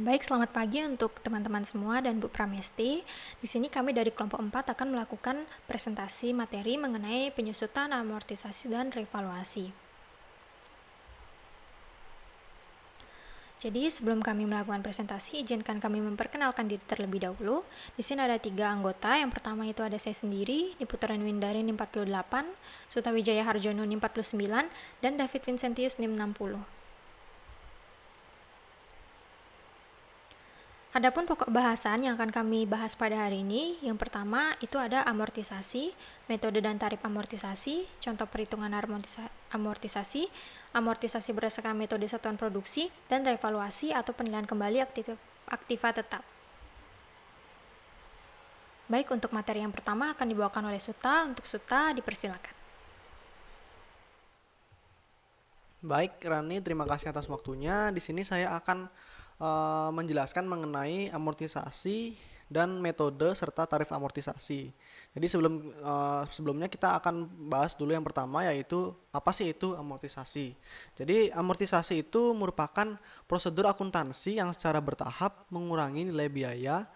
Baik, selamat pagi untuk teman-teman semua dan Bu Pramesti. Di sini kami dari kelompok 4 akan melakukan presentasi materi mengenai penyusutan, amortisasi, dan revaluasi. Jadi sebelum kami melakukan presentasi, izinkan kami memperkenalkan diri terlebih dahulu. Di sini ada 3 anggota. Yang pertama itu ada saya sendiri, Niputaran Windarin 48, Sutawijaya Harjono 49, dan David Vincentius 60. Adapun pokok bahasan yang akan kami bahas pada hari ini, yang pertama itu ada amortisasi, metode dan tarif amortisasi, contoh perhitungan amortisasi, amortisasi berdasarkan metode satuan produksi, dan revaluasi atau penilaian kembali aktiva tetap. Baik, untuk materi yang pertama akan dibawakan oleh Suta. Untuk Suta, dipersilakan. Baik, Rani, terima kasih atas waktunya. Di sini saya akan menjelaskan mengenai amortisasi dan metode serta tarif amortisasi. Jadi sebelumnya kita akan bahas dulu yang pertama, yaitu apa sih itu amortisasi. Jadi amortisasi itu merupakan prosedur akuntansi yang secara bertahap mengurangi nilai biaya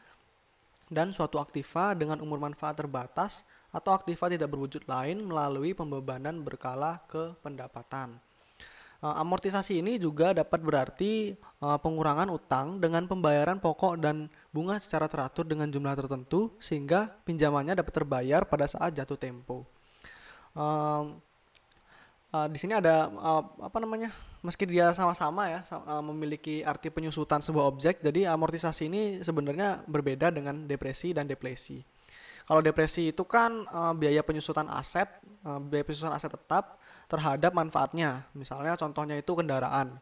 dan suatu aktiva dengan umur manfaat terbatas atau aktiva tidak berwujud lain melalui pembebanan berkala ke pendapatan. Amortisasi ini juga dapat berarti pengurangan utang dengan pembayaran pokok dan bunga secara teratur dengan jumlah tertentu sehingga pinjamannya dapat terbayar pada saat jatuh tempo. Di sini ada apa namanya? Meski dia sama-sama ya memiliki arti penyusutan sebuah objek, jadi amortisasi ini sebenarnya berbeda dengan depresi dan deflasi. Kalau depresi itu kan biaya penyusutan aset tetap terhadap manfaatnya. Misalnya contohnya itu kendaraan.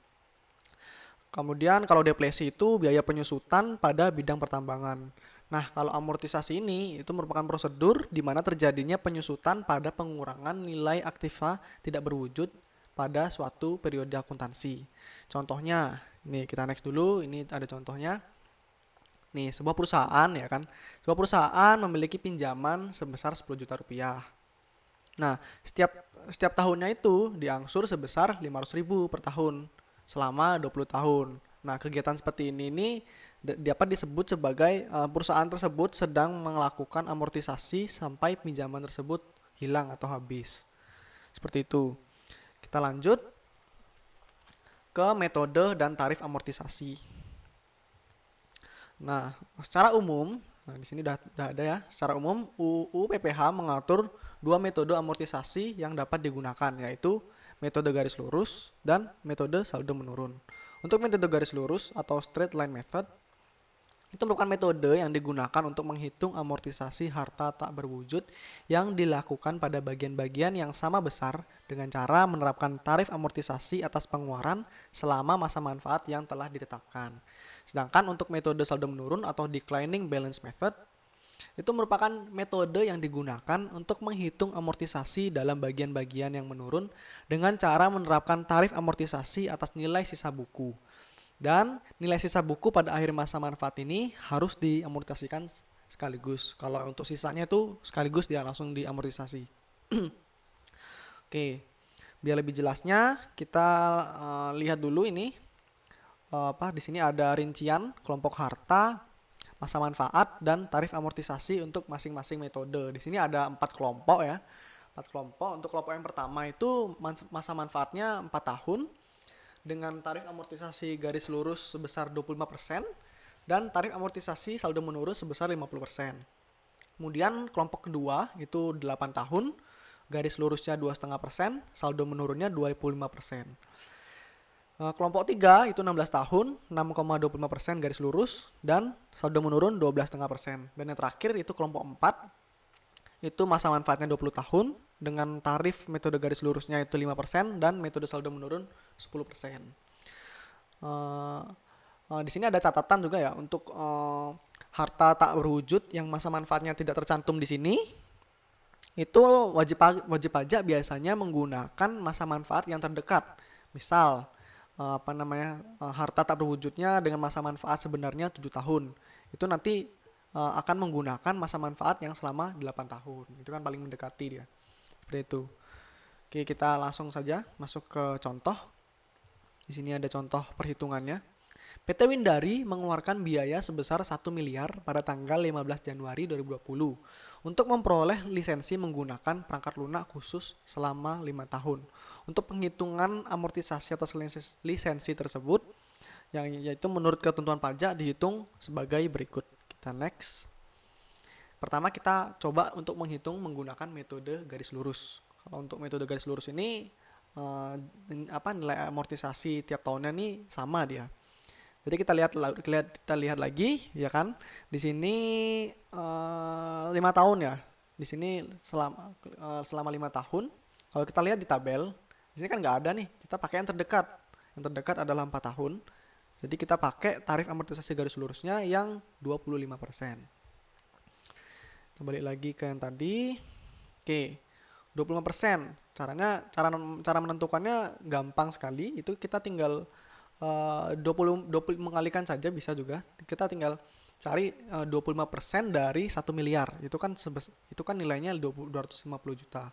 Kemudian kalau deflasi itu biaya penyusutan pada bidang pertambangan. Nah, kalau amortisasi ini itu merupakan prosedur di mana terjadinya penyusutan pada pengurangan nilai aktiva tidak berwujud pada suatu periode akuntansi. Contohnya, ini kita next dulu, ini ada contohnya. Nih, sebuah perusahaan ya kan. Sebuah perusahaan memiliki pinjaman sebesar 10 juta rupiah. Nah, setiap tahunnya itu diangsur sebesar 500.000 per tahun selama 20 tahun. Nah, kegiatan seperti ini dapat disebut sebagai perusahaan tersebut sedang melakukan amortisasi sampai pinjaman tersebut hilang atau habis. Seperti itu. Kita lanjut ke metode dan tarif amortisasi. Nah, secara umum, di sini udah ada ya. Secara umum, UU PPH mengatur dua metode amortisasi yang dapat digunakan, yaitu metode garis lurus dan metode saldo menurun. Untuk metode garis lurus atau straight line method, itu merupakan metode yang digunakan untuk menghitung amortisasi harta tak berwujud yang dilakukan pada bagian-bagian yang sama besar dengan cara menerapkan tarif amortisasi atas pengeluaran selama masa manfaat yang telah ditetapkan. Sedangkan untuk metode saldo menurun atau declining balance method, itu merupakan metode yang digunakan untuk menghitung amortisasi dalam bagian-bagian yang menurun dengan cara menerapkan tarif amortisasi atas nilai sisa buku. Dan nilai sisa buku pada akhir masa manfaat ini harus diamortisasikan sekaligus. Kalau untuk sisanya itu sekaligus dia langsung diamortisasi. Oke, biar lebih jelasnya kita lihat dulu ini. Di sini ada rincian kelompok harta, masa manfaat, dan tarif amortisasi untuk masing-masing metode. Di sini ada 4 kelompok ya. 4 kelompok. Untuk kelompok yang pertama itu masa manfaatnya 4 tahun dengan tarif amortisasi garis lurus sebesar 25% dan tarif amortisasi saldo menurun sebesar 50%. Kemudian kelompok kedua itu 8 tahun, garis lurusnya 2,5%, saldo menurunnya 25%. Kelompok 3 itu 16 tahun, 6,25% garis lurus, dan saldo menurun 12,5%. Dan yang terakhir itu kelompok 4, itu masa manfaatnya 20 tahun, dengan tarif metode garis lurusnya itu 5%, dan metode saldo menurun 10%. Di sini ada catatan juga ya, untuk harta tak berwujud yang masa manfaatnya tidak tercantum di sini, itu wajib pajak biasanya menggunakan masa manfaat yang terdekat. Misal, harta tak berwujudnya dengan masa manfaat sebenarnya 7 tahun. Itu nanti akan menggunakan masa manfaat yang selama 8 tahun. Itu kan paling mendekati dia. Seperti itu. Oke, kita langsung saja masuk ke contoh. Di sini ada contoh perhitungannya. PT Windari mengeluarkan biaya sebesar 1 miliar pada tanggal 15 Januari 2020 untuk memperoleh lisensi menggunakan perangkat lunak khusus selama 5 tahun. Untuk penghitungan amortisasi atas lisensi tersebut, yang yaitu menurut ketentuan pajak dihitung sebagai berikut. Kita next. Pertama kita coba untuk menghitung menggunakan metode garis lurus. Kalau untuk metode garis lurus ini eh, nilai amortisasi tiap tahunnya nih sama dia. Jadi kita lihat lagi ya kan. Di sini 5 tahun ya. Di sini selama 5 tahun. Kalau kita lihat di tabel, di sini kan nggak ada nih. Kita pakai yang terdekat. Yang terdekat adalah 4 tahun. Jadi kita pakai tarif amortisasi garis lurusnya yang 25%. Kita balik lagi ke yang tadi. Oke, 25%. Cara menentukannya gampang sekali. Itu kita tinggal 20 mengalihkan saja bisa juga. Kita tinggal cari 25% dari 1 miliar. Itu kan nilainya 250 juta.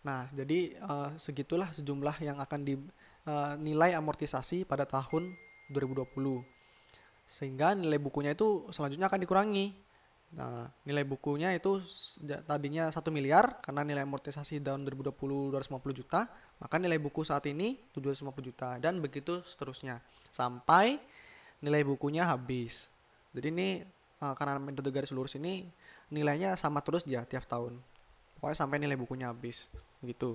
Nah, jadi segitulah sejumlah yang akan dinilai amortisasi pada tahun 2020. Sehingga nilai bukunya itu selanjutnya akan dikurangi. Nah, nilai bukunya itu tadinya 1 miliar karena nilai amortisasi tahun 2020 250 juta, maka nilai buku saat ini 250 juta dan begitu seterusnya sampai nilai bukunya habis. Jadi ini karena metode garis lurus ini nilainya sama terus dia tiap tahun. Pokoknya sampai nilai bukunya habis. Begitu.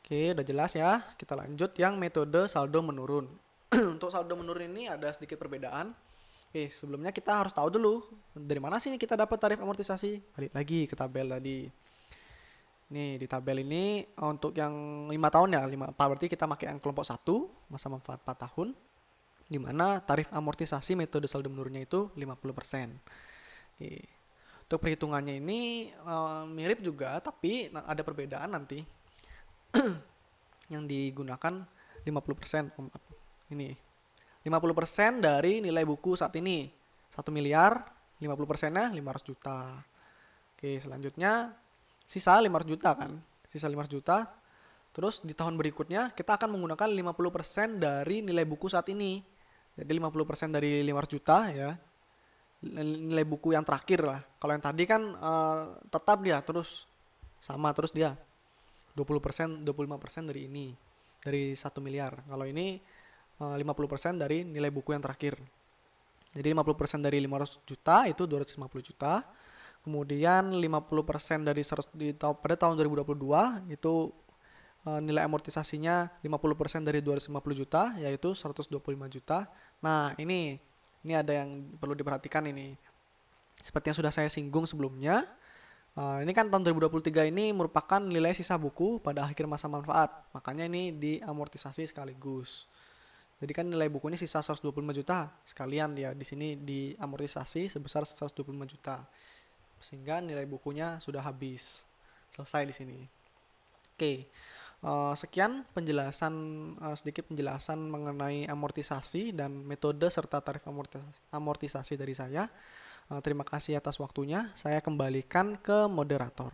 Oke, udah jelas ya. Kita lanjut yang metode saldo menurun. Untuk saldo menurun ini ada sedikit perbedaan. Oke, sebelumnya kita harus tahu dulu dari mana sih kita dapat tarif amortisasi. Balik lagi ke tabel tadi. Nih, di tabel ini untuk yang 5 tahun ya, berarti kita pakai yang kelompok 1, masa manfaat 4 tahun, di mana tarif amortisasi metode saldo menurunnya itu 50%. Oke. Untuk perhitungannya ini mirip juga, tapi ada perbedaan nanti. Yang digunakan 50%. Ini 50% dari nilai buku saat ini 1 miliar, 50%-nya 500 juta. Oke, selanjutnya sisa 500 juta kan. Sisa 500 juta. Terus di tahun berikutnya kita akan menggunakan 50% dari nilai buku saat ini. Jadi 50% dari 500 juta ya. Nilai buku yang terakhir lah. Kalau yang tadi kan tetap dia terus sama terus dia. 20%, 25% dari ini. Dari 1 miliar. Kalau ini 50% dari nilai buku yang terakhir. Jadi 50% dari 500 juta itu 250 juta. Kemudian 50% dari 100 pada tahun 2022 itu nilai amortisasinya 50% dari 250 juta yaitu 125 juta. Nah, ini ada yang perlu diperhatikan ini. Seperti yang sudah saya singgung sebelumnya, ini kan tahun 2023 ini merupakan nilai sisa buku pada akhir masa manfaat. Makanya ini diamortisasi sekaligus. Jadi kan nilai bukunya sisa 125 juta, sekalian ya di sini diamortisasi sebesar 125 juta. Sehingga nilai bukunya sudah habis. Selesai di sini. Oke. Sekian sedikit penjelasan mengenai amortisasi dan metode serta tarif amortisasi dari saya. Terima kasih atas waktunya. Saya kembalikan ke moderator.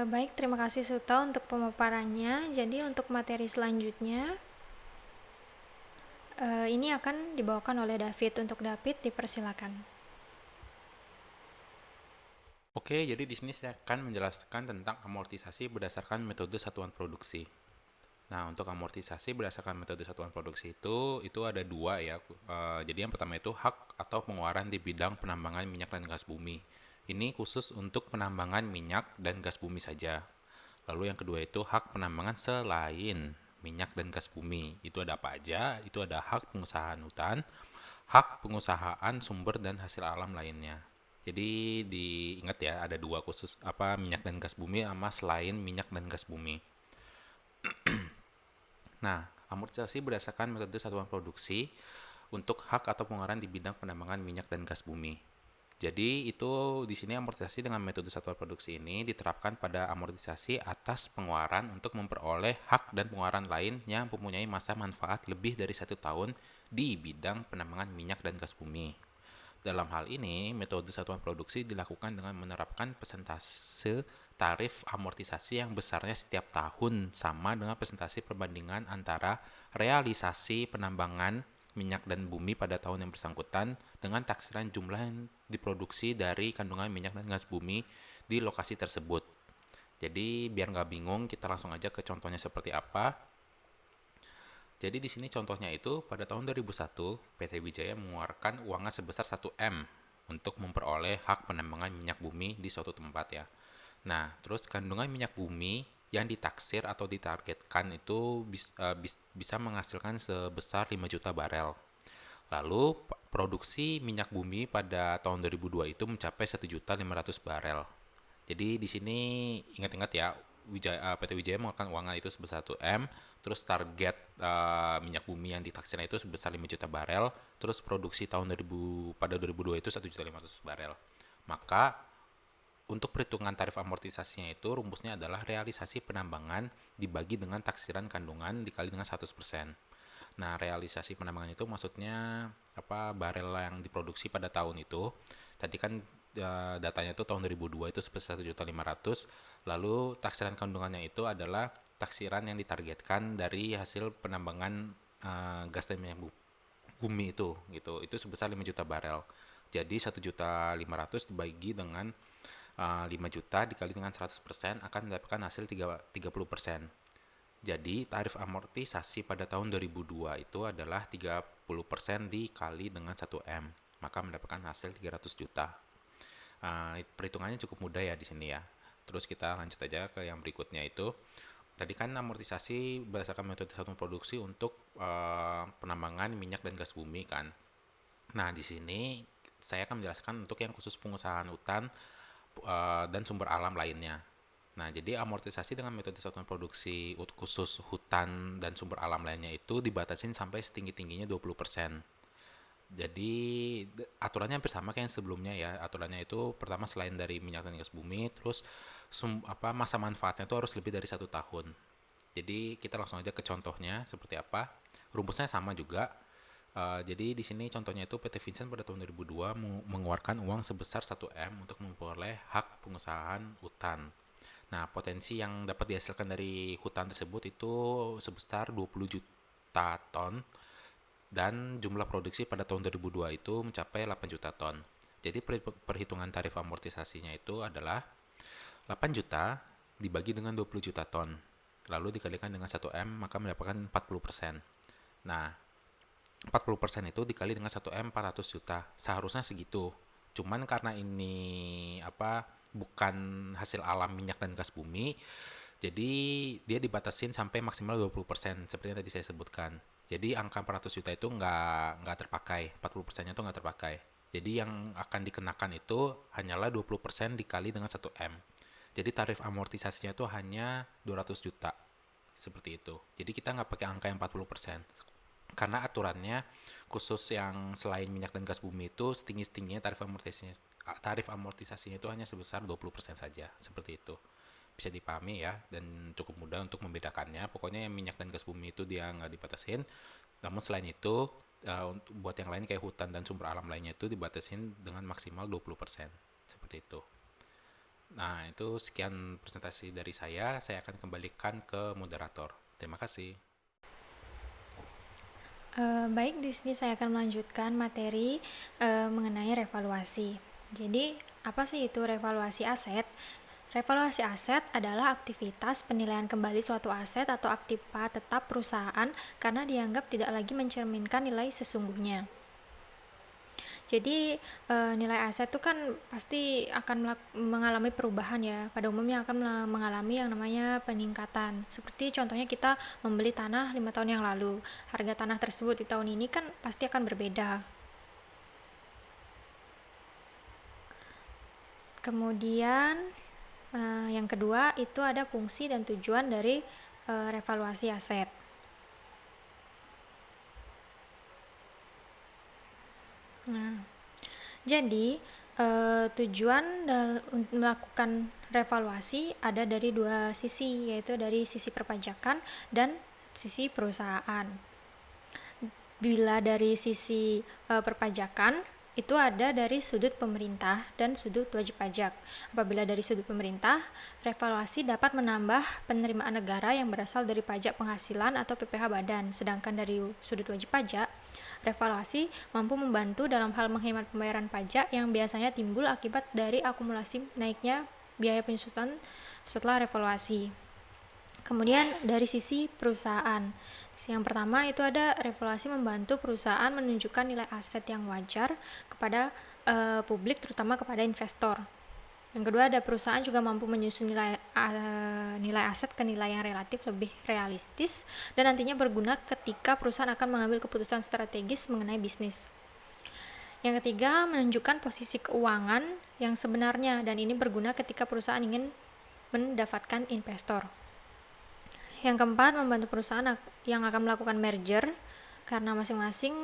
Baik, terima kasih Suta untuk pemaparannya. Jadi untuk materi selanjutnya, ini akan dibawakan oleh David. Untuk David, dipersilakan. Oke, jadi di sini saya akan menjelaskan tentang amortisasi berdasarkan metode satuan produksi. Nah, untuk amortisasi berdasarkan metode satuan produksi itu ada dua ya. Jadi yang pertama itu hak atau pengeluaran di bidang penambangan minyak dan gas bumi. Ini khusus untuk penambangan minyak dan gas bumi saja. Lalu yang kedua itu hak penambangan selain minyak dan gas bumi. Itu ada apa aja? Itu ada hak pengusahaan hutan, hak pengusahaan sumber dan hasil alam lainnya. Jadi diingat ya, ada dua khusus minyak dan gas bumi sama selain minyak dan gas bumi. Nah, amortisasi berdasarkan metode satuan produksi untuk hak atau pengeluaran di bidang penambangan minyak dan gas bumi. Jadi itu di sini amortisasi dengan metode satuan produksi ini diterapkan pada amortisasi atas pengeluaran untuk memperoleh hak dan pengeluaran lain yang mempunyai masa manfaat lebih dari 1 tahun di bidang penambangan minyak dan gas bumi. Dalam hal ini, metode satuan produksi dilakukan dengan menerapkan persentase tarif amortisasi yang besarnya setiap tahun sama dengan presentasi perbandingan antara realisasi penambangan minyak dan bumi pada tahun yang bersangkutan dengan taksiran jumlah yang diproduksi dari kandungan minyak dan gas bumi di lokasi tersebut. Jadi biar nggak bingung, kita langsung aja ke contohnya seperti apa. Jadi di sini contohnya itu pada tahun 2001 PT Wijaya mengeluarkan uangnya sebesar 1 M untuk memperoleh hak penambangan minyak bumi di suatu tempat ya. Nah, terus kandungan minyak bumi yang ditaksir atau ditargetkan itu bisa menghasilkan sebesar 5 juta barel. Lalu produksi minyak bumi pada tahun 2002 itu mencapai 1.500.000 barel. Jadi di sini ingat-ingat ya, PT Wijaya mengeluarkan uangnya itu sebesar 1 M, terus target minyak bumi yang ditaksirkan itu sebesar 5 juta barel, terus produksi tahun 2000 pada 2002 itu 1.500.000 barel. Maka untuk perhitungan tarif amortisasinya itu rumusnya adalah realisasi penambangan dibagi dengan taksiran kandungan dikali dengan 100%. Nah, realisasi penambangan itu maksudnya barel yang diproduksi pada tahun itu. Tadi kan datanya itu tahun 2002 itu sebesar 1.500.000. Lalu taksiran kandungannya itu adalah taksiran yang ditargetkan dari hasil penambangan gas dan minyak bumi itu gitu. Itu sebesar 5 juta barel. Jadi 1.500.000 dibagi dengan 5 juta dikali dengan 100% akan mendapatkan hasil 30%. Jadi tarif amortisasi pada tahun 2002 itu adalah 30% dikali dengan 1 M, maka mendapatkan hasil 300 juta. Perhitungannya cukup mudah ya di sini ya. Terus kita lanjut aja ke yang berikutnya itu. Tadi kan amortisasi berdasarkan metode satuan produksi untuk penambangan minyak dan gas bumi kan. Nah, di sini saya akan menjelaskan untuk yang khusus pengusahaan hutan dan sumber alam lainnya. Nah, jadi amortisasi dengan metode satuan produksi khusus hutan dan sumber alam lainnya itu dibatasin sampai setinggi-tingginya 20%. Jadi aturannya hampir sama kayak yang sebelumnya ya. Aturannya itu pertama selain dari minyak dan gas bumi, terus masa manfaatnya itu harus lebih dari 1 tahun. Jadi kita langsung aja ke contohnya seperti apa. Rumusnya sama juga. Jadi di sini contohnya itu PT Vincent pada tahun 2002 mengeluarkan uang sebesar 1 M untuk memperoleh hak pengusahaan hutan. Nah, potensi yang dapat dihasilkan dari hutan tersebut itu sebesar 20 juta ton dan jumlah produksi pada tahun 2002 itu mencapai 8 juta ton. Jadi perhitungan tarif amortisasinya itu adalah 8 juta dibagi dengan 20 juta ton. Lalu dikalikan dengan 1 M maka mendapatkan 40%. Nah, 40% itu dikali dengan 1 M 400 juta. Seharusnya segitu. Cuman karena ini bukan hasil alam minyak dan gas bumi, jadi dia dibatasin sampai maksimal 20% seperti yang tadi saya sebutkan. Jadi angka 400 juta itu nggak terpakai, 40%-nya itu nggak terpakai. Jadi yang akan dikenakan itu hanyalah 20% dikali dengan 1 M. Jadi tarif amortisasinya itu hanya 200 juta. Seperti itu. Jadi kita nggak pakai angka yang 40%. Karena aturannya khusus yang selain minyak dan gas bumi itu setinggi-tingginya tarif amortisasinya itu hanya sebesar 20% saja, seperti itu. Bisa dipahami ya, dan cukup mudah untuk membedakannya. Pokoknya yang minyak dan gas bumi itu dia nggak dibatasin, namun selain itu buat yang lain kayak hutan dan sumber alam lainnya itu dibatasin dengan maksimal 20%, seperti itu. Nah, itu sekian presentasi dari saya akan kembalikan ke moderator. Terima kasih. Baik, di sini saya akan melanjutkan materi mengenai revaluasi. Jadi, apa sih itu revaluasi aset? Revaluasi aset adalah aktivitas penilaian kembali suatu aset atau aktiva tetap perusahaan karena dianggap tidak lagi mencerminkan nilai sesungguhnya. Jadi nilai aset itu kan pasti akan mengalami perubahan ya. Pada umumnya akan mengalami yang namanya peningkatan. Seperti contohnya kita membeli tanah 5 tahun yang lalu. Harga tanah tersebut di tahun ini kan pasti akan berbeda. Kemudian yang kedua itu ada fungsi dan tujuan dari revaluasi aset. Nah, jadi tujuan untuk melakukan revaluasi ada dari dua sisi, yaitu dari sisi perpajakan dan sisi perusahaan. Bila dari sisi perpajakan, itu ada dari sudut pemerintah dan sudut wajib pajak. Apabila dari sudut pemerintah, revaluasi dapat menambah penerimaan negara yang berasal dari pajak penghasilan atau PPh badan. Sedangkan dari sudut wajib pajak, revaluasi mampu membantu dalam hal menghemat pembayaran pajak yang biasanya timbul akibat dari akumulasi naiknya biaya penyusutan setelah revaluasi. Kemudian dari sisi perusahaan, yang pertama itu ada revaluasi membantu perusahaan menunjukkan nilai aset yang wajar kepada publik, terutama kepada investor. Yang kedua, ada perusahaan juga mampu menyusun nilai aset ke nilai yang relatif lebih realistis dan nantinya berguna ketika perusahaan akan mengambil keputusan strategis mengenai bisnis. Yang ketiga, menunjukkan posisi keuangan yang sebenarnya, dan ini berguna ketika perusahaan ingin mendapatkan investor. Yang keempat, membantu perusahaan yang akan melakukan merger karena masing-masing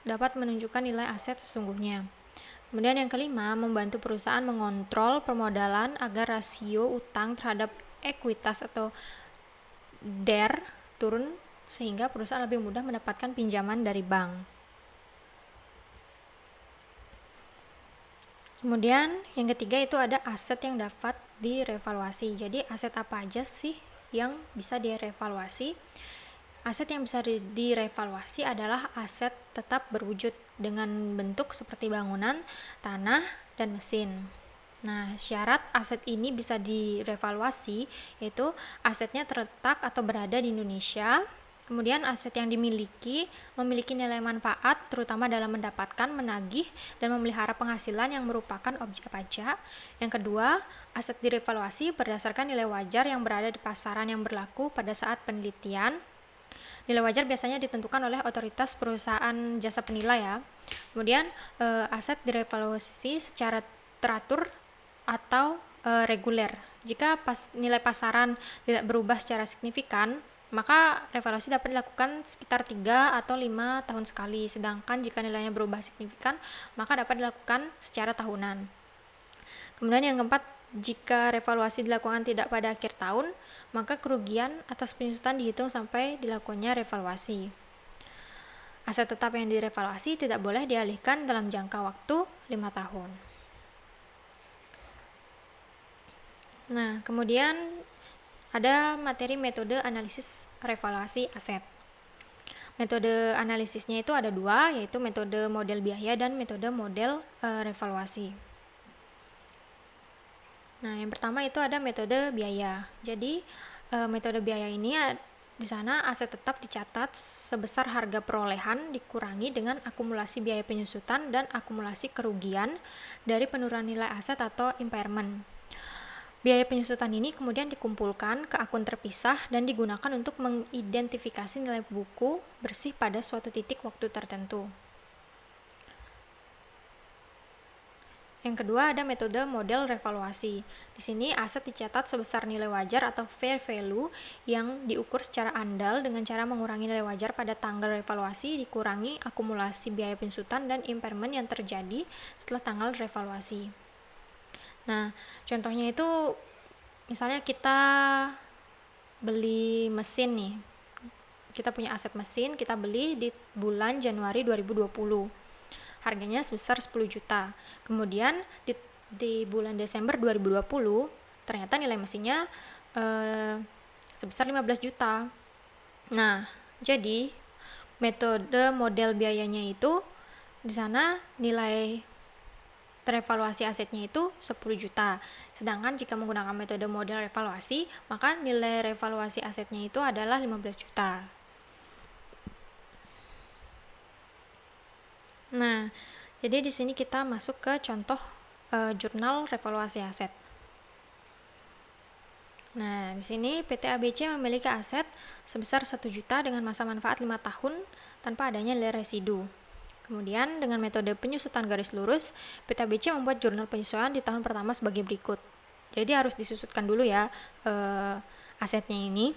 dapat menunjukkan nilai aset sesungguhnya. Kemudian yang kelima, membantu perusahaan mengontrol permodalan agar rasio utang terhadap ekuitas atau DER turun sehingga perusahaan lebih mudah mendapatkan pinjaman dari bank. Kemudian yang ketiga itu ada aset yang dapat direvaluasi. Jadi aset apa aja sih yang bisa direvaluasi? Aset yang bisa direvaluasi adalah aset tetap berwujud dengan bentuk seperti bangunan, tanah, dan mesin. Nah, syarat aset ini bisa direvaluasi yaitu asetnya terletak atau berada di Indonesia. Kemudian aset yang memiliki nilai manfaat terutama dalam mendapatkan, menagih, dan memelihara penghasilan yang merupakan objek pajak. Yang kedua, aset direvaluasi berdasarkan nilai wajar yang berada di pasaran yang berlaku pada saat penelitian. Nilai wajar biasanya ditentukan oleh otoritas perusahaan jasa penilai ya. Kemudian aset direvaluasi secara teratur atau reguler. Jika nilai pasaran tidak berubah secara signifikan, maka revaluasi dapat dilakukan sekitar 3 atau 5 tahun sekali. Sedangkan jika nilainya berubah signifikan, maka dapat dilakukan secara tahunan. Kemudian yang keempat, jika revaluasi dilakukan tidak pada akhir tahun, maka kerugian atas penyusutan dihitung sampai dilakukannya revaluasi. Aset tetap yang direvaluasi tidak boleh dialihkan dalam jangka waktu 5 tahun. Nah, kemudian ada materi metode analisis revaluasi aset. Metode analisisnya itu ada 2, yaitu metode model biaya dan metode model revaluasi. Nah, yang pertama itu ada metode biaya. Jadi, metode biaya ini di sana aset tetap dicatat sebesar harga perolehan dikurangi dengan akumulasi biaya penyusutan dan akumulasi kerugian dari penurunan nilai aset atau impairment. Biaya penyusutan ini kemudian dikumpulkan ke akun terpisah dan digunakan untuk mengidentifikasi nilai buku bersih pada suatu titik waktu tertentu. Yang kedua ada metode model revaluasi. Di sini aset dicatat sebesar nilai wajar atau fair value yang diukur secara andal dengan cara mengurangi nilai wajar pada tanggal revaluasi dikurangi akumulasi biaya penyusutan dan impairment yang terjadi setelah tanggal revaluasi. Nah, contohnya itu misalnya kita beli mesin nih. Kita punya aset mesin, kita beli di bulan Januari 2020. Harganya sebesar 10 juta. Kemudian di bulan Desember 2020 ternyata nilai mesinnya sebesar 15 juta. Nah, jadi metode model biayanya itu di sana nilai revaluasi asetnya itu 10 juta. Sedangkan jika menggunakan metode model revaluasi, maka nilai revaluasi asetnya itu adalah 15 juta. Nah, jadi di sini kita masuk ke contoh jurnal revaluasi aset. Nah, di sini PT ABC memiliki aset sebesar 1 juta dengan masa manfaat 5 tahun tanpa adanya nilai residu. Kemudian dengan metode penyusutan garis lurus, PT ABC membuat jurnal penyusutan di tahun pertama sebagai berikut. Jadi harus disusutkan dulu ya asetnya ini.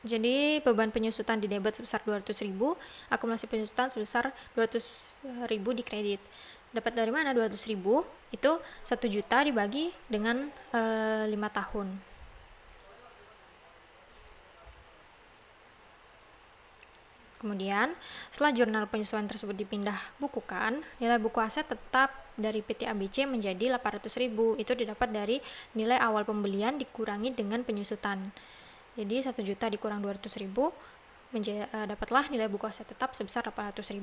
Jadi beban penyusutan di debit sebesar 200.000, akumulasi penyusutan sebesar 200.000 di kredit. Dapat dari mana 200.000? Itu 1 juta dibagi dengan 5 tahun. Kemudian, setelah jurnal penyesuaian tersebut dipindah bukukan, nilai buku aset tetap dari PT ABC menjadi 800.000. Itu didapat dari nilai awal pembelian dikurangi dengan penyusutan. Jadi 1 juta dikurang 200.000, dapatlah nilai buku aset tetap sebesar 800.000.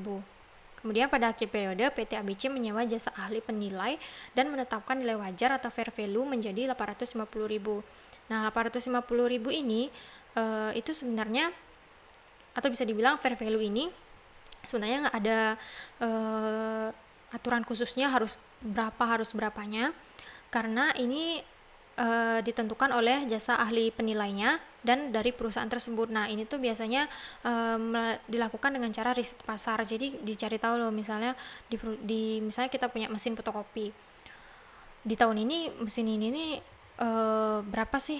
Kemudian pada akhir periode, PT ABC menyewa jasa ahli penilai dan menetapkan nilai wajar atau fair value menjadi 850.000. Nah, 850.000 ini itu sebenarnya, atau bisa dibilang fair value ini sebenarnya nggak ada aturan khususnya harus berapanya, karena ini ditentukan oleh jasa ahli penilainya dan dari perusahaan tersebut. Nah, ini tuh biasanya dilakukan dengan cara riset pasar. Jadi dicari tahu loh, misalnya misalnya kita punya mesin fotokopi. Di tahun ini mesin ini nih berapa sih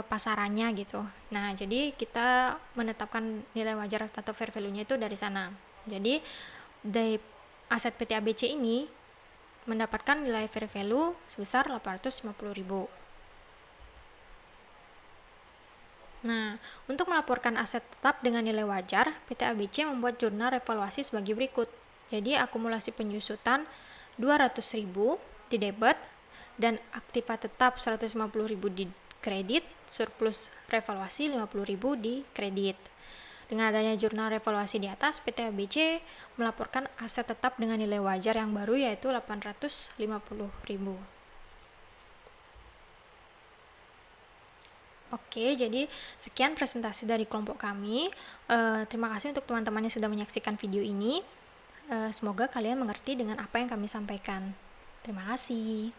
pasarannya gitu. Nah, jadi kita menetapkan nilai wajar atau fair value-nya itu dari sana. Jadi dari aset PT ABC ini mendapatkan nilai fair value sebesar 850.000. Nah, untuk melaporkan aset tetap dengan nilai wajar, PT ABC membuat jurnal evaluasi sebagai berikut. Jadi, akumulasi penyusutan 200.000 di debit dan aktiva tetap 150.000 di kredit, surplus revaluasi 50.000 di kredit. Dengan adanya jurnal revaluasi di atas, PT ABC melaporkan aset tetap dengan nilai wajar yang baru yaitu 850.000. Oke, jadi sekian presentasi dari kelompok kami. Terima kasih untuk teman-teman yang sudah menyaksikan video ini. Semoga kalian mengerti dengan apa yang kami sampaikan. Terima kasih.